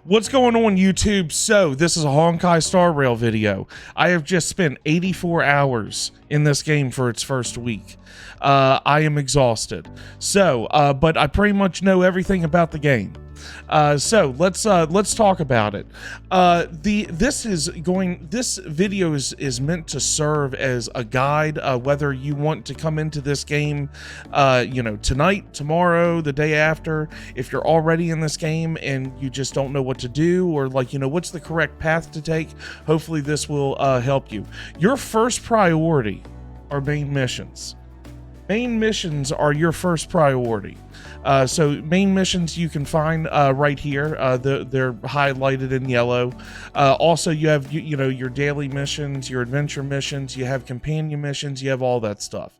What's going on, YouTube? So this is a Honkai Star Rail video. I have just spent 84 hours in this game for its first week. I am exhausted. So, but I pretty much know everything about the game. So let's talk about it. This video is meant to serve as a guide, whether you want to come into this game, tonight, tomorrow, the day after. If you're already in this game and you just don't know what to do, or what's the correct path to take, hopefully this will help you. Your first priority are main missions. Main missions are your first priority. So main missions you can find right here. They're highlighted in yellow. Also, you have your daily missions, your adventure missions, you have companion missions, you have all that stuff.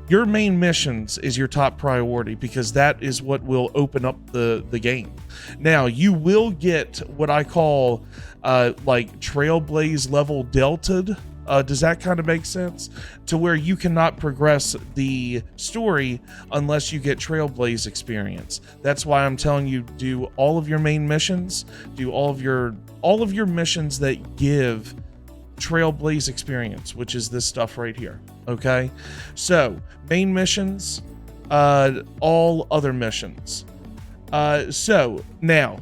Your main missions is your top priority because that is what will open up the game. Now, you will get what I call like Trailblaze level delted. Does that kind of make sense? To where you cannot progress the story unless you get Trailblaze experience. That's why I'm telling you, do all of your main missions, do all of your missions that give Trailblaze experience, which is this stuff right here. Okay, so main missions, all other missions. So now,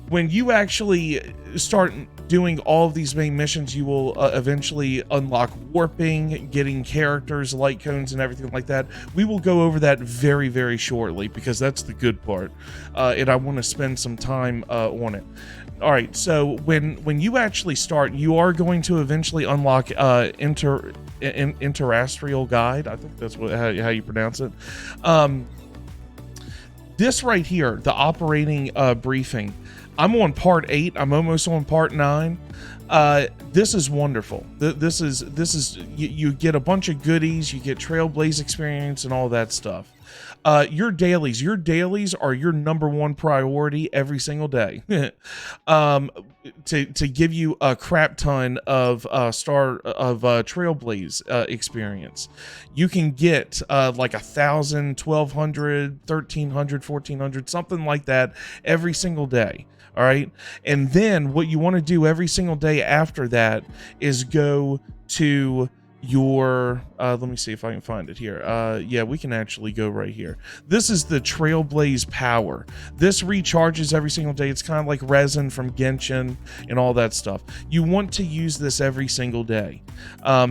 when you actually start doing all of these main missions, you will eventually unlock warping, getting characters, light cones, and everything like that. We will go over that very, very shortly because that's the good part, and I want to spend some time on it. All right, so when you actually start, you are going to eventually unlock Interrastrial Guide. I think that's how you pronounce it. This right here, the operating briefing. I'm on part 8. I'm almost on part 9. This is wonderful. This is you get a bunch of goodies. You get Trailblaze experience and all that stuff. Your dailies are your #1 priority every single day. To give you a crap ton of Trailblaze experience. You can get like 1,000, 1,200, 1,300, 1,400, something like that every single day. All right, and then what you want to do every single day after that is go to your let me see if I can find it here. Yeah, we can actually go right here. This is the Trailblaze power. This recharges every single day. It's kind of like resin from Genshin and all that stuff. You want to use this every single day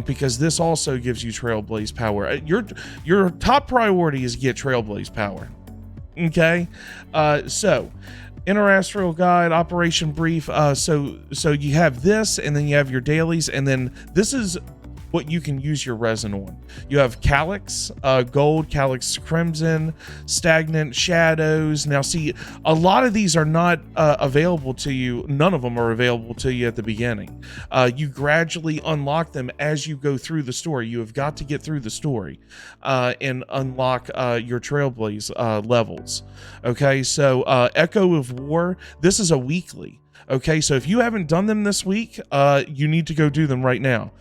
because this also gives you Trailblaze power. Your top priority is get Trailblaze power. Okay, so Interrastrial Guide, Operation Brief. So you have this, and then you have your dailies, and then this is what you can use your resin on. You have Calyx Gold, Calyx Crimson, Stagnant, Shadows. Now see, a lot of these are not available to you. None of them are available to you at the beginning. You gradually unlock them as you go through the story. You have got to get through the story and unlock your Trailblaze levels. Okay, so Echo of War, this is a weekly. Okay, so if you haven't done them this week, you need to go do them right now.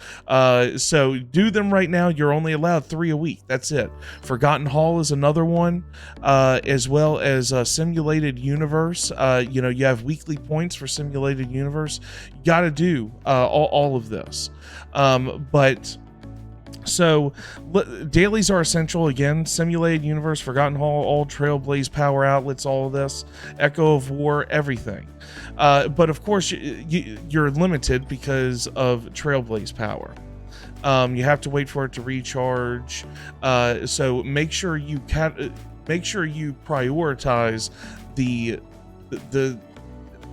So do them right now. You're only allowed 3 a week. That's it. Forgotten Hall is another one, as well as Simulated Universe. You have weekly points for Simulated Universe. You got to do all of this. So dailies are essential. Again, Simulated Universe, Forgotten Hall, all Trailblaze power outlets, all of this, Echo of War, everything. But of course, you're limited because of Trailblaze power. You have to wait for it to recharge. So make sure you prioritize the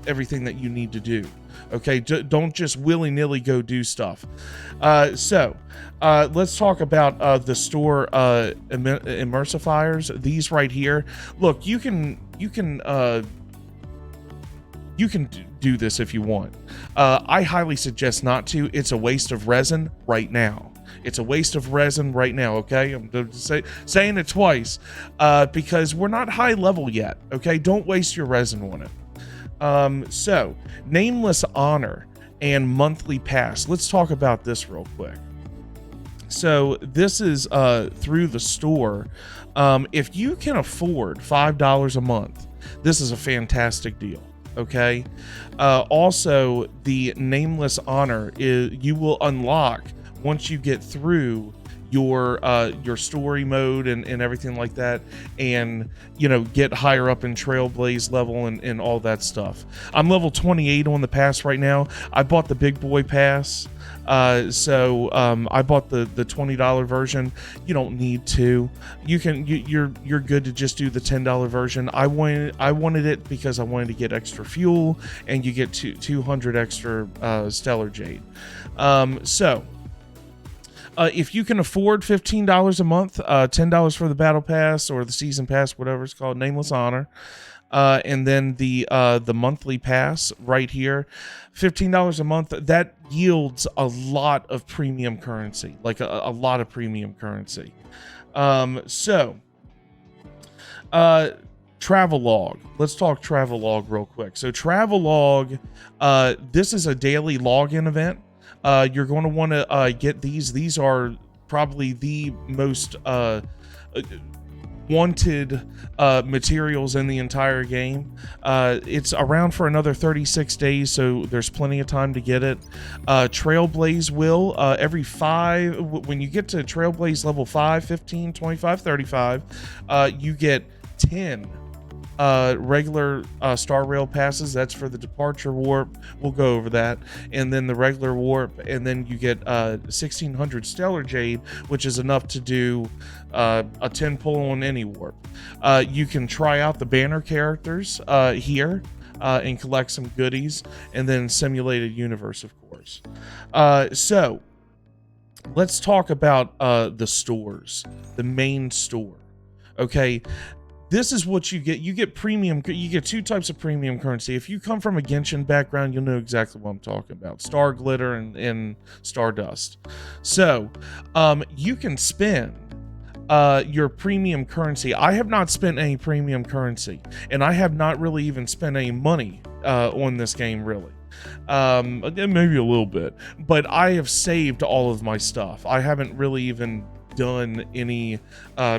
everything that you need to do. Okay, don't just willy-nilly go do stuff. So let's talk about the store immersifiers. These right here. Look, you can do this if you want. I highly suggest not to. It's a waste of resin right now. It's a waste of resin right now, okay? I'm saying it twice because we're not high level yet, okay? Don't waste your resin on it. So Nameless Honor and Monthly Pass. Let's talk about this real quick. So this is through the store. If you can afford $5 a month, this is a fantastic deal. Okay. Also, the nameless honor is you will unlock once you get through your story mode and everything like that, and get higher up in Trailblaze level and all that stuff. I'm level 28 on the pass right now. I bought the big boy pass, so I bought the $20 version. You don't need to. You're good to just do the $10 version. I wanted it because I wanted to get extra fuel, and you get 200 extra stellar jade. If you can afford $15 a month, $10 for the battle pass or the season pass, whatever it's called, nameless honor, and then the monthly pass right here, $15 a month, that yields a lot of premium currency, like a lot of premium currency. Travelog. Let's talk Travelog real quick. So Travelog, this is a daily login event. You're going to want to get these. These are probably the most wanted materials in the entire game. It's around for another 36 days, so there's plenty of time to get it. Trailblaze will every 5, when you get to Trailblaze level 5, 15, 25, 35, you get 10 regular star rail passes. That's for the departure warp. We'll go over that. And then the regular warp, and then you get 1600 stellar jade, which is enough to do a 10 pull on any warp. You can try out the banner characters here and collect some goodies, and then simulated universe, of course. So let's talk about the stores, the main store. Okay, this is what you get. You get premium. You get 2 types of premium currency. If you come from a Genshin background, you'll know exactly what I'm talking about. Star Glitter and Stardust. So you can spend your premium currency. I have not spent any premium currency, and I have not really even spent any money on this game, really. Maybe a little bit, but I have saved all of my stuff. I haven't really even done any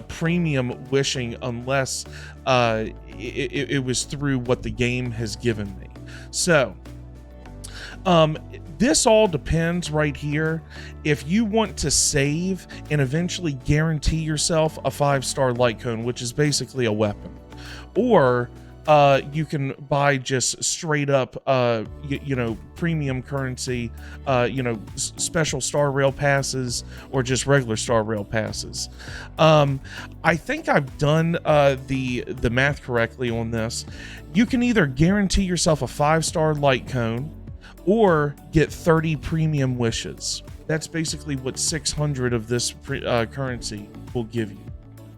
premium wishing unless it was through what the game has given me. So this all depends right here. If you want to save and eventually guarantee yourself a 5-star light cone, which is basically a weapon, or you can buy just straight up, premium currency, special star rail passes, or just regular star rail passes. I think I've done the math correctly on this. You can either guarantee yourself a 5-star light cone, or get 30 premium wishes. That's basically what 600 of this currency will give you.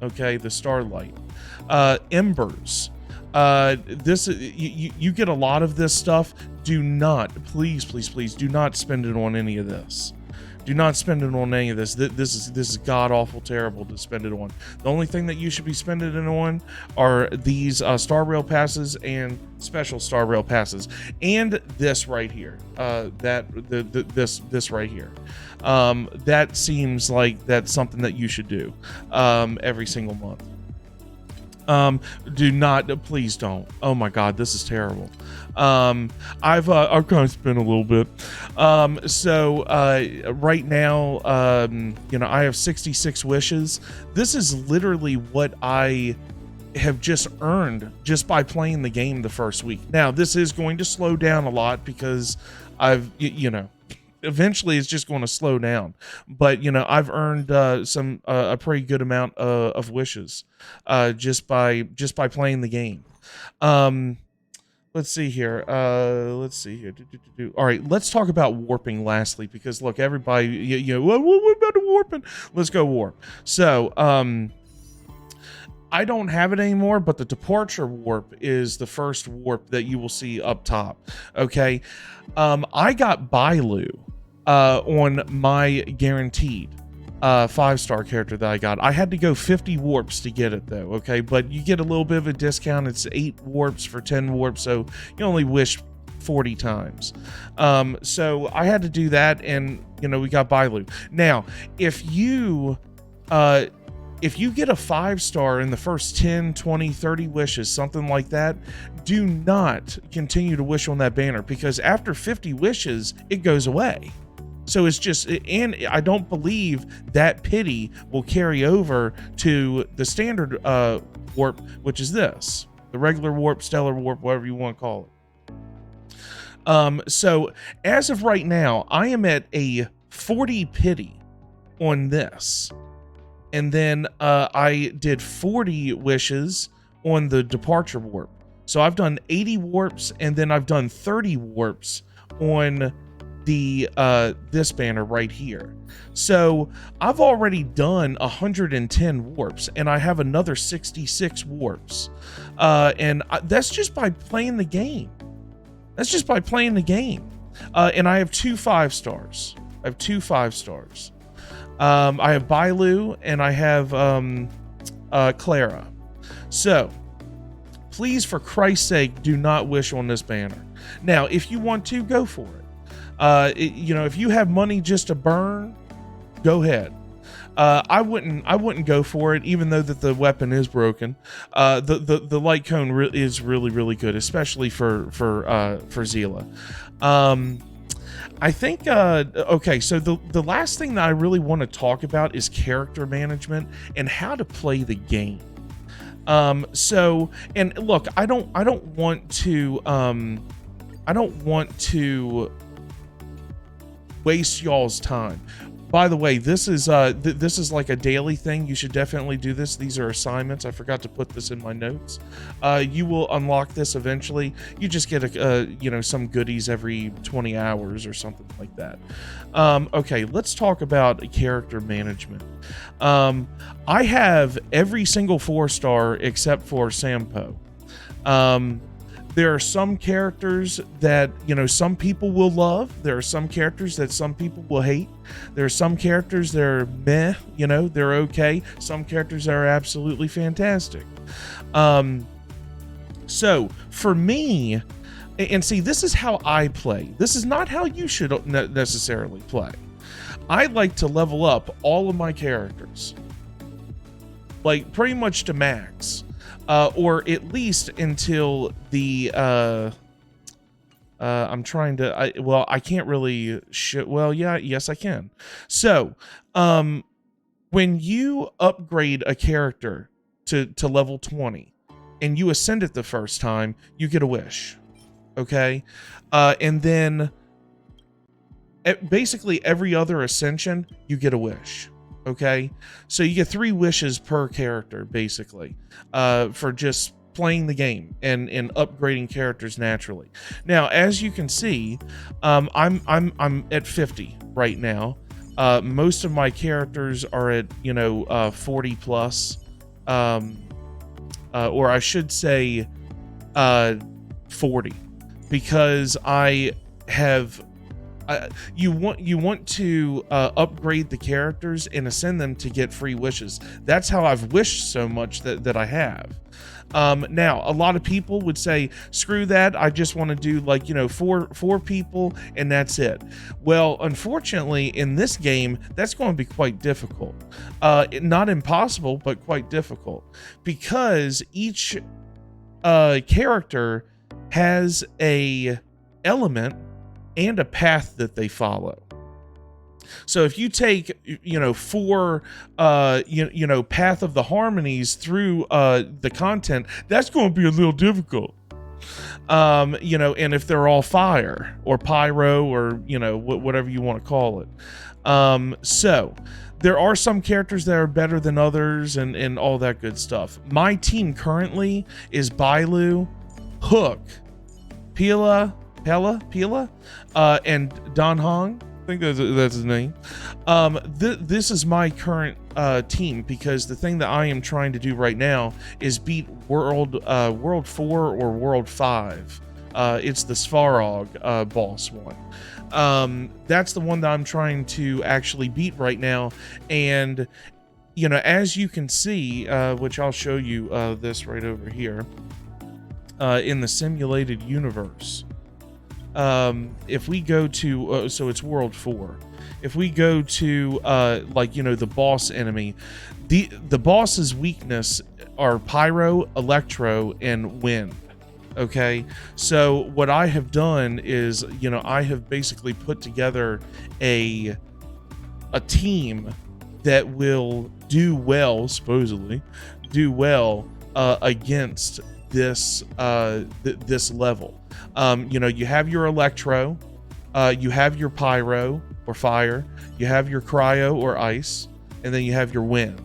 Okay, the starlight, embers. This you get a lot of this stuff. Do not, please do not spend it on any of this. Do not spend it on any of this. This is god awful terrible to spend it on. The only thing that you should be spending it on are these star rail passes and special star rail passes, and this right here. This right here. That seems like that's something that you should do every single month. Do not, please don't. Oh my god, this is terrible. I've kind of spent a little bit. Right now, I have 66 wishes. This is literally what I have just earned just by playing the game the first week. Now, this is going to slow down a lot because eventually it's just going to slow down, but I've earned a pretty good amount of wishes just by playing the game. Let's see here. All right, let's talk about warping lastly, because look, everybody, what about the warping? Let's go warp. So I don't have it anymore, but the departure warp is the first warp that you will see up top. Okay, I got Bailu on my guaranteed 5-star character that I got. I had to go 50 warps to get it though. Okay, but you get a little bit of a discount. It's 8 warps for 10 warps, so you only wish 40 times. So I had to do that, and we got Bailu. Now, if you if you get a 5-star in the first 10, 20, 30 wishes, something like that, do not continue to wish on that banner, because after 50 wishes, it goes away. So it's just, and I don't believe that pity will carry over to the standard warp, which is this, the regular warp, stellar warp, whatever you want to call it. So as of right now, I am at a 40 pity on this. And then I did 40 wishes on the departure warp. So I've done 80 warps, and then I've done 30 warps on the this banner right here. So I've already done 110 warps, and I have another 66 warps. And that's just by playing the game. That's just by playing the game. And I have 2 5-stars. I have 2 5-stars. I have Bailu, and I have Clara. So please, for Christ's sake, do not wish on this banner. Now, if you want to, go for it. You know, if you have money just to burn, go ahead. I wouldn't go for it, even though that the weapon is broken. The light cone is really good, especially for Zila. I think, okay, so the last thing that I really want to talk about is character management and how to play the game. So, and look, I don't want to waste y'all's time. By the way, this is like a daily thing. You should definitely do this. These are assignments. I forgot to put this in my notes. You will unlock this eventually. You just get you know, some goodies every 20 hours or something like that. Okay, let's talk about character management. I have every single 4-star except for Sampo. There are some characters that, you know, some people will love. There are some characters that some people will hate. There are some characters that are meh, you know, they're okay. Some characters that are absolutely fantastic. So for me, and see, this is how I play. This is not how you should necessarily play. I like to level up all of my characters, like pretty much to max. Or at least until the, I'm trying to, well, I can't really, well, yeah, yes, I can. So, when you upgrade a character to level 20 and you ascend it the first time, you get a wish. Okay. And then basically every other ascension, you get a wish. Okay, so you get 3 wishes per character, basically, for just playing the game and upgrading characters naturally. Now, as you can see, I'm at 50 right now. Most of my characters are at, you know, 40 plus, or I should say, 40, because I have. You want to upgrade the characters and ascend them to get free wishes. That's how I've wished so much that I have. Now, a lot of people would say, screw that, I just want to do, like, you know, four people and that's it. Well, unfortunately, in this game, that's going to be quite difficult. Not impossible, but quite difficult, because each character has a element and a path that they follow. So if you take, you know, 4, you know, Path of the Harmonies through the content, that's going to be a little difficult. You know, and if they're all fire or pyro or, you know, whatever you want to call it. So there are some characters that are better than others and all that good stuff. My team currently is Bailu, Hook, Pila, and Don Hong. I think that's his name. This is my current team, because the thing that I am trying to do right now is beat World 4 or World 5. It's the Svarog boss one. That's the one that I'm trying to actually beat right now. And, you know, as you can see, which I'll show you this right over here, in the simulated universe. if we go to, so it's world 4. If we go to, like, you know, the boss enemy, the boss's weakness are pyro, electro, and wind. Okay, so what I have done is, you know, I have basically put together a team that will do well, supposedly do well against this this level. You know, you have your electro, you have your pyro or fire, you have your cryo or ice, and then you have your wind.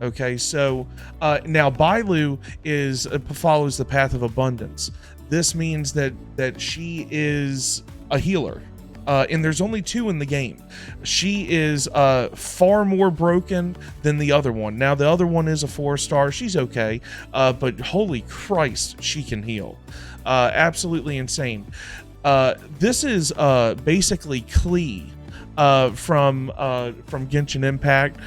Okay, so now Bailu is follows the path of abundance. This means that she is a healer, and there's only 2 in the game. She is far more broken than the other one. Now the other one is a 4-star. She's okay, but holy Christ, she can heal. Absolutely insane. This is basically Klee. From Genshin Impact.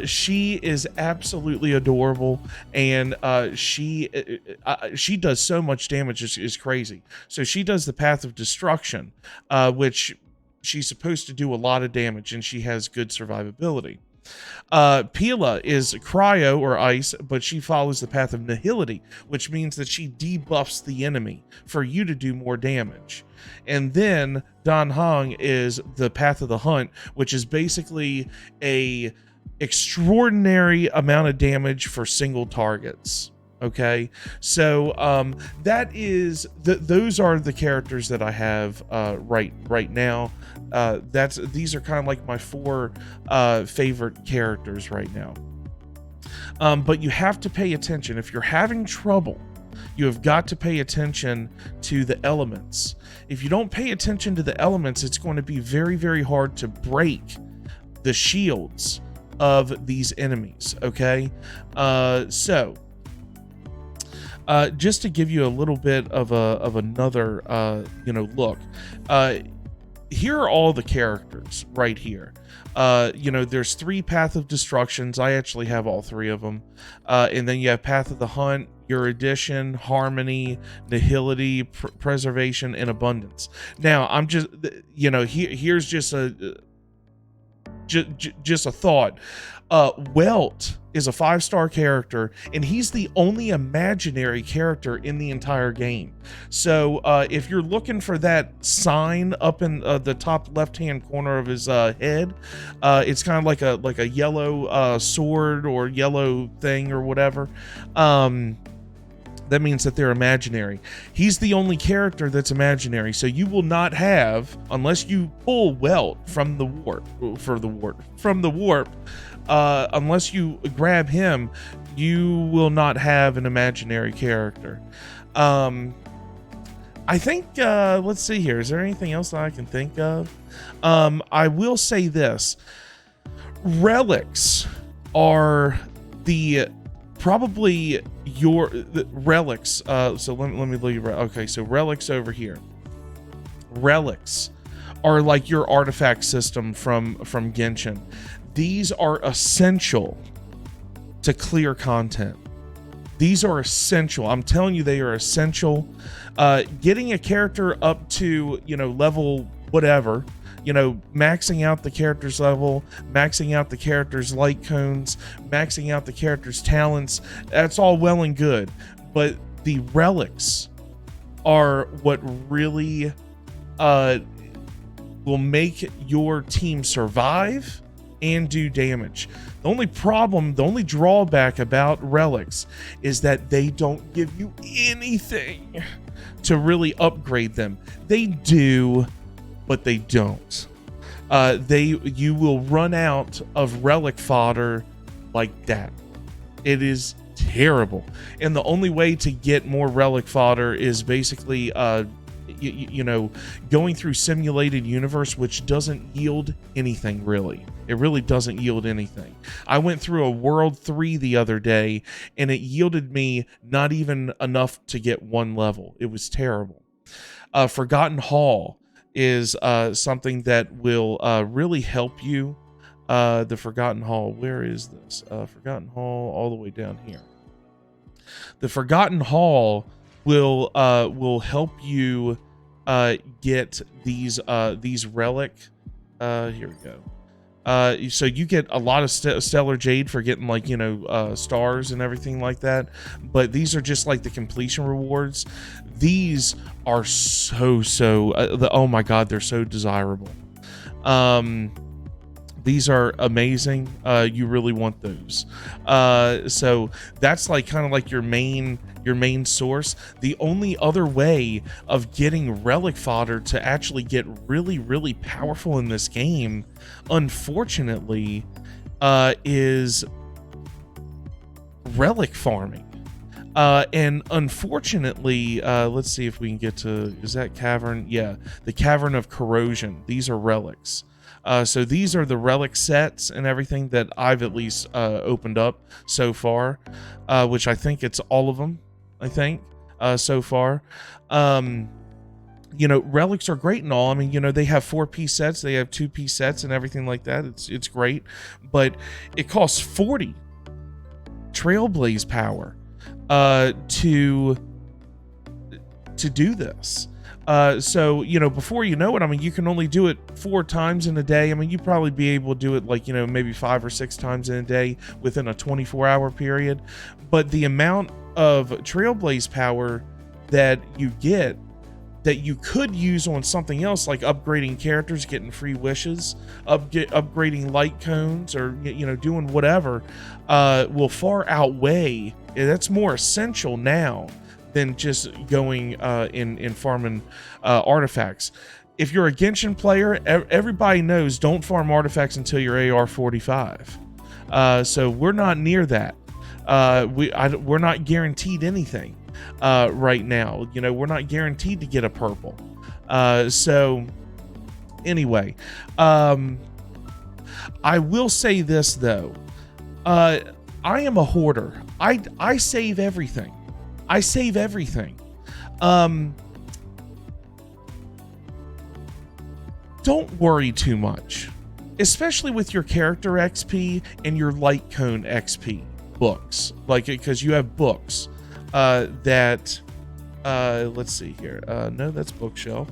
She is absolutely adorable, and she does so much damage, is crazy. So she does the Path of Destruction, which she's supposed to do a lot of damage, and she has good survivability. Pila is cryo or ice, but she follows the path of nihility, which means that she debuffs the enemy for you to do more damage. And then Dan Hong is the path of the hunt, which is basically a extraordinary amount of damage for single targets. Okay, so that is those are the characters that I have right now. These are kind of like my 4 favorite characters right now. But you have to pay attention. If you're having trouble, you have got to pay attention to the elements. If you don't pay attention to the elements, it's going to be very, very hard to break the shields of these enemies. Okay, so just to give you a little bit of another you know, look, here are all the characters right here. You know, there's 3 Path of Destructions. I actually have all 3 of them. And then you have Path of the Hunt, Erudition, Harmony, Nihility, Preservation, and Abundance. Now, I'm just, you know, here's just a thought. Welt is a 5-star character, and he's the only imaginary character in the entire game. So if you're looking for that sign up in the top left-hand corner of his head, it's kind of like a yellow sword or yellow thing or whatever. That means that they're imaginary. He's the only character that's imaginary, so you will not have, unless you pull Welt from the warp, unless you grab him, you will not have an imaginary character. I think, let's see here. Is there anything else that I can think of? I will say this. Relics are probably your relics. So let me leave. Okay, so relics over here. Relics are like your artifact system from Genshin. These are essential to clear content. These are essential. I'm telling you, they are essential. Getting a character up to, you know, level whatever, you know, maxing out the character's level, maxing out the character's light cones, maxing out the character's talents, that's all well and good. But the relics are what really will make your team survive and do damage. The only problem, the only drawback about relics is that they don't give you anything to really upgrade them. They do, but they don't. You will run out of relic fodder like that. It is terrible. And the only way to get more relic fodder is basically you know, going through simulated universe, which doesn't yield anything really. It really doesn't yield anything. I went through a world 3 the other day, and it yielded me not even enough to get 1 level. It was terrible. Forgotten Hall is something that will really help you. The Forgotten Hall, where is this? Forgotten Hall, all the way down here. The Forgotten Hall will help you get these relic. Here we go. So you get a lot of stellar jade for getting, like, you know, stars and everything like that, but these are just like the completion rewards. These are oh my god, they're so desirable. These are amazing. You really want those. So that's like kind of like your main source. The only other way of getting relic fodder to actually get really powerful in this game, unfortunately, is relic farming. And unfortunately, let's see if we can get to, is that cavern? Yeah, the Cavern of Corrosion. These are relics. So these are the relic sets and everything that I've at least opened up so far, which I think it's all of them, I think, so far. You know, relics are great and all. I mean, you know, they have 4-piece sets, they have 2-piece sets and everything like that. It's great, but it costs 40 Trailblaze power to do this. So, you know, before you know it, I mean, you can only do it 4 times in a day. I mean, you'd probably be able to do it, like, you know, maybe 5 or 6 times in a day within a 24-hour period. But the amount of Trailblaze power that you get that you could use on something else, like upgrading characters, getting free wishes, upgrading light cones, or, you know, doing whatever, will far outweigh. That's more essential now than just going in farming artifacts. If you're a Genshin player, everybody knows don't farm artifacts until you're AR45. So we're not near that. We're not guaranteed anything right now. You know, we're not guaranteed to get a purple. So anyway, I will say this though. I am a hoarder. I save everything. I save everything. Don't worry too much, especially with your character XP and your light cone XP books, like, because you have books that let's see here. No, that's bookshelf.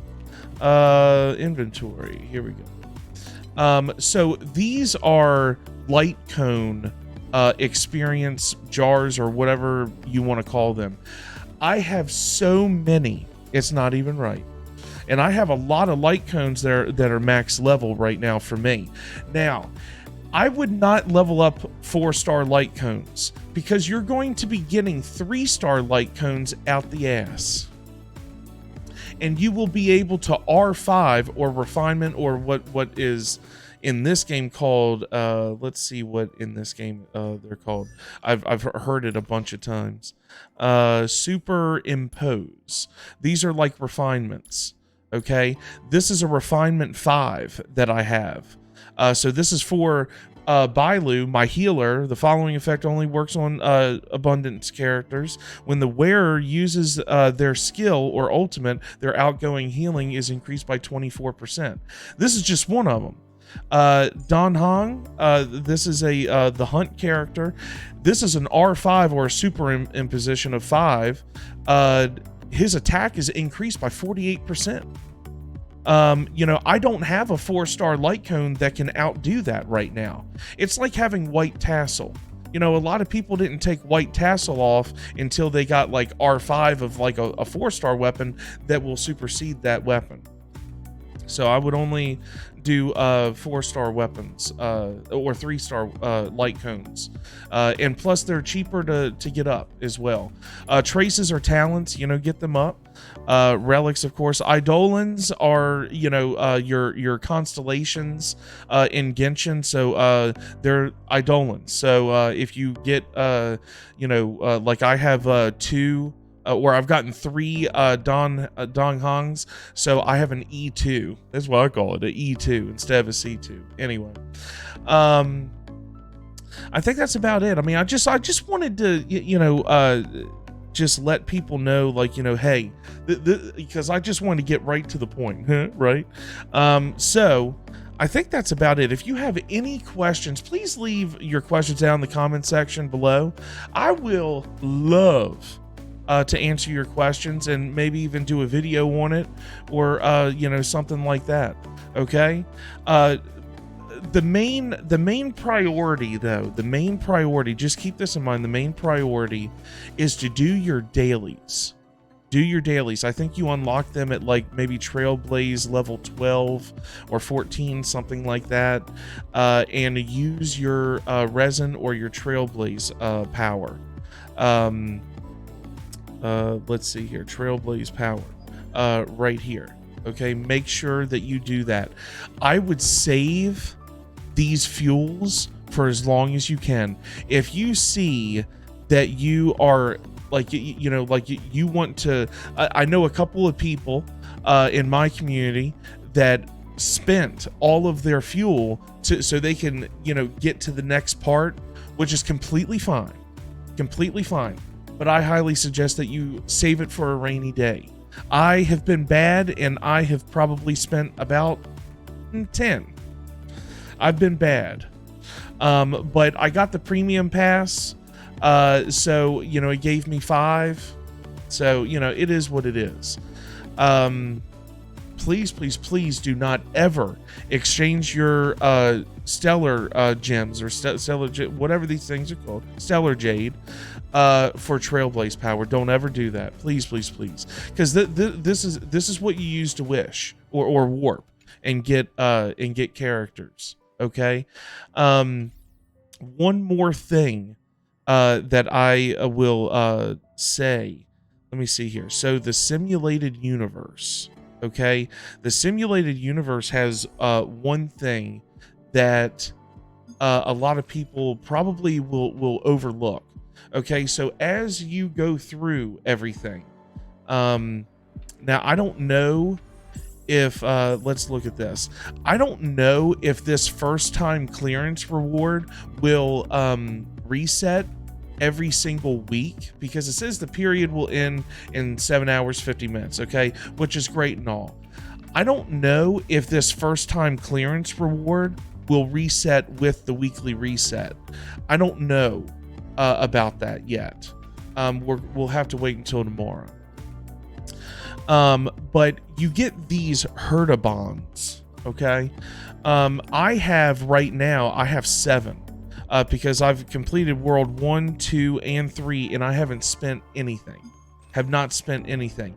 Inventory. Here we go. So these are light cone experience jars, or whatever you want to call them. I have so many, it's not even right. And I have a lot of light cones that are max level right now for me. Now, I would not level up 4-star light cones, because you're going to be getting 3-star light cones out the ass. And you will be able to R5 or refinement, or what is in this game called, let's see what in this game they're called. I've heard it a bunch of times. Superimpose. These are like refinements. Okay, this is a refinement 5 that I have. So this is for Bailu, my healer. The following effect only works on abundance characters. When the wearer uses their skill or ultimate, their outgoing healing is increased by 24%. This is just one of them. Don Hong, this is a the hunt character. This is an R5 or a superimposition of 5. His attack is increased by 48%. You know, I don't have a 4-star light cone that can outdo that right now. It's like having white tassel. You know, a lot of people didn't take white tassel off until they got like R5 of like a 4-star weapon that will supersede that weapon. So I would only do 4-star weapons or 3-star light cones, and plus they're cheaper to get up as well. Traces are talents, you know, get them up. Relics, of course. Eidolons are, you know, your constellations in Genshin, so they're Eidolons. So if you get you know, like I have 2 where I've gotten 3 Dong Hongs, so I have an E2. That's what I call it, an E2 instead of a C2. Anyway, I think that's about it. I mean, I just wanted to, you know, just let people know, like, you know, hey, because I just wanted to get right to the point, right? So I think that's about it. If you have any questions, please leave your questions down in the comment section below. I will love to answer your questions and maybe even do a video on it, or you know, something like that. Okay. The main priority, though, just keep this in mind, the main priority is to do your dailies. I think you unlock them at like maybe Trailblaze level 12 or 14, something like that, and use your resin or your Trailblaze power. Let's see here, Trailblaze power, right here. Okay, make sure that you do that. I would save these fuels for as long as you can. If you see that you are like, you know, like you want to, I know a couple of people in my community that spent all of their fuel so they can, you know, get to the next part, which is completely fine. But I highly suggest that you save it for a rainy day. I have been bad, and I have probably spent about 10. I've been bad, but I got the premium pass, so, you know, it gave me 5, so, you know, it is what it is. Please do not ever exchange your stellar gems, or stellar, whatever these things are called, stellar jade, for Trailblaze power. Don't ever do that, please, because this is what you use to wish or warp and get characters. Okay. One more thing that I will say. Let me see here. So the simulated universe. Okay, the simulated universe has one thing that a lot of people probably will overlook. Okay, so as you go through everything, now I don't know if let's look at this. I don't know if this first time clearance reward will reset every single week, because it says the period will end in 7 hours 50 minutes. Okay, which is great and all. I don't know if this first time clearance reward will reset with the weekly reset. I don't know about that yet. We'll have to wait until tomorrow. But you get these Herda bonds. Okay, I have right now, I have 7. Because I've completed world 1, 2, and 3, and I haven't spent anything. Have not spent anything.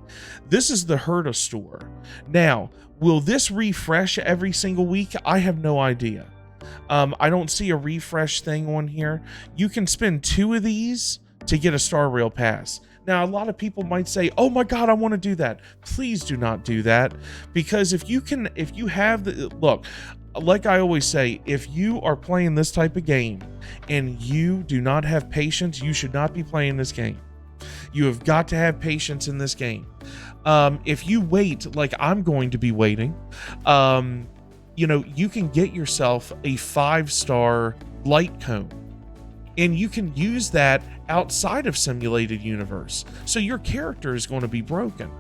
This is the Herda store. Now, will this refresh every single week? I have no idea. I don't see a refresh thing on here. You can spend 2 of these to get a Star Rail pass. Now, a lot of people might say, oh my God, I want to do that. Please do not do that, because if you have the, look, like I always say, if you are playing this type of game and you do not have patience, you should not be playing this game. You have got to have patience in this game. If you wait, like I'm going to be waiting, you know, you can get yourself a 5-star light cone, and you can use that outside of simulated universe. So your character is going to be broken.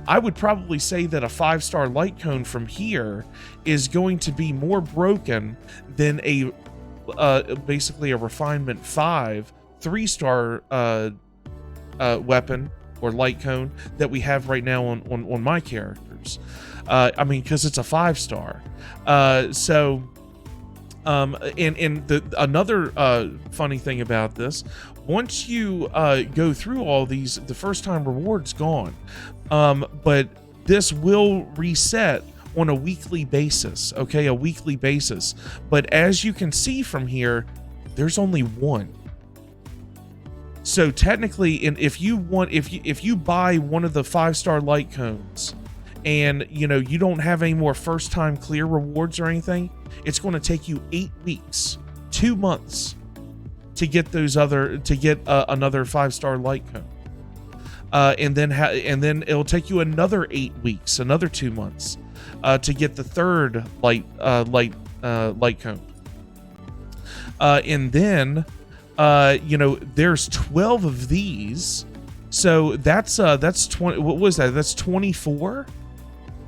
I would probably say that a 5-star light cone from here is going to be more broken than a basically a refinement 5 3-star weapon or light cone that we have right now on my characters. I mean, because it's a 5-star. Another funny thing about this, once you go through all these, the first time reward's gone, but this will reset on a weekly basis. Okay, a weekly basis. But as you can see from here, there's only 1. So technically, and if you buy one of the 5-star light cones, and you know you don't have any more first time clear rewards or anything, it's going to take you 8 weeks, 2 months to get another 5-star light cone, and then it'll take you another 8 weeks, another 2 months, to get the third light cone, and then you know, there's 12 of these, so that's 20. What was that? That's 24.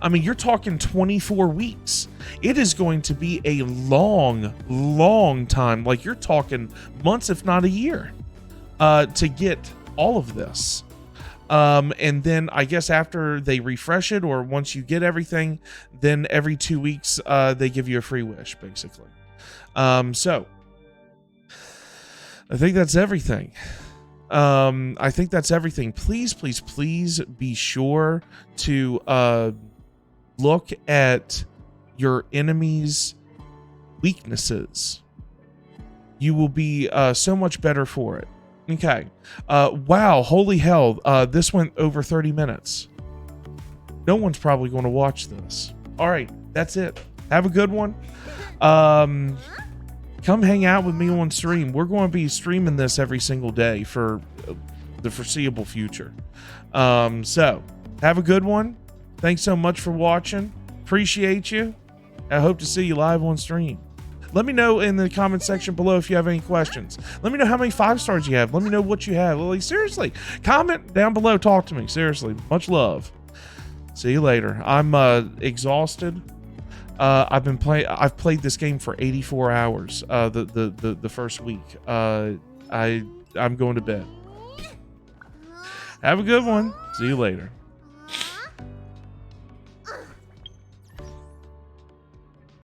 I mean, you're talking 24 weeks. It is going to be a long time. Like, you're talking months, if not a year, to get all of this. And then I guess after they refresh it, or once you get everything, then every 2 weeks, they give you a free wish, basically. So I think that's everything. I think that's everything. Please, please, please be sure to look at your enemy's weaknesses. You will be so much better for it. Okay. Wow, holy hell. This went over 30 minutes. No one's probably going to watch this. All right, that's it. Have a good one. Come hang out with me on stream. We're going to be streaming this every single day for the foreseeable future. So have a good one. Thanks so much for watching. Appreciate you. I hope to see you live on stream. Let me know in the comment section below if you have any questions. Let me know how many 5 stars you have. Let me know what you have. Like, seriously, comment down below. Talk to me. Seriously, much love. See you later. I'm exhausted. I've played this game for 84 hours. The first week. I'm going to bed. Have a good one. See you later.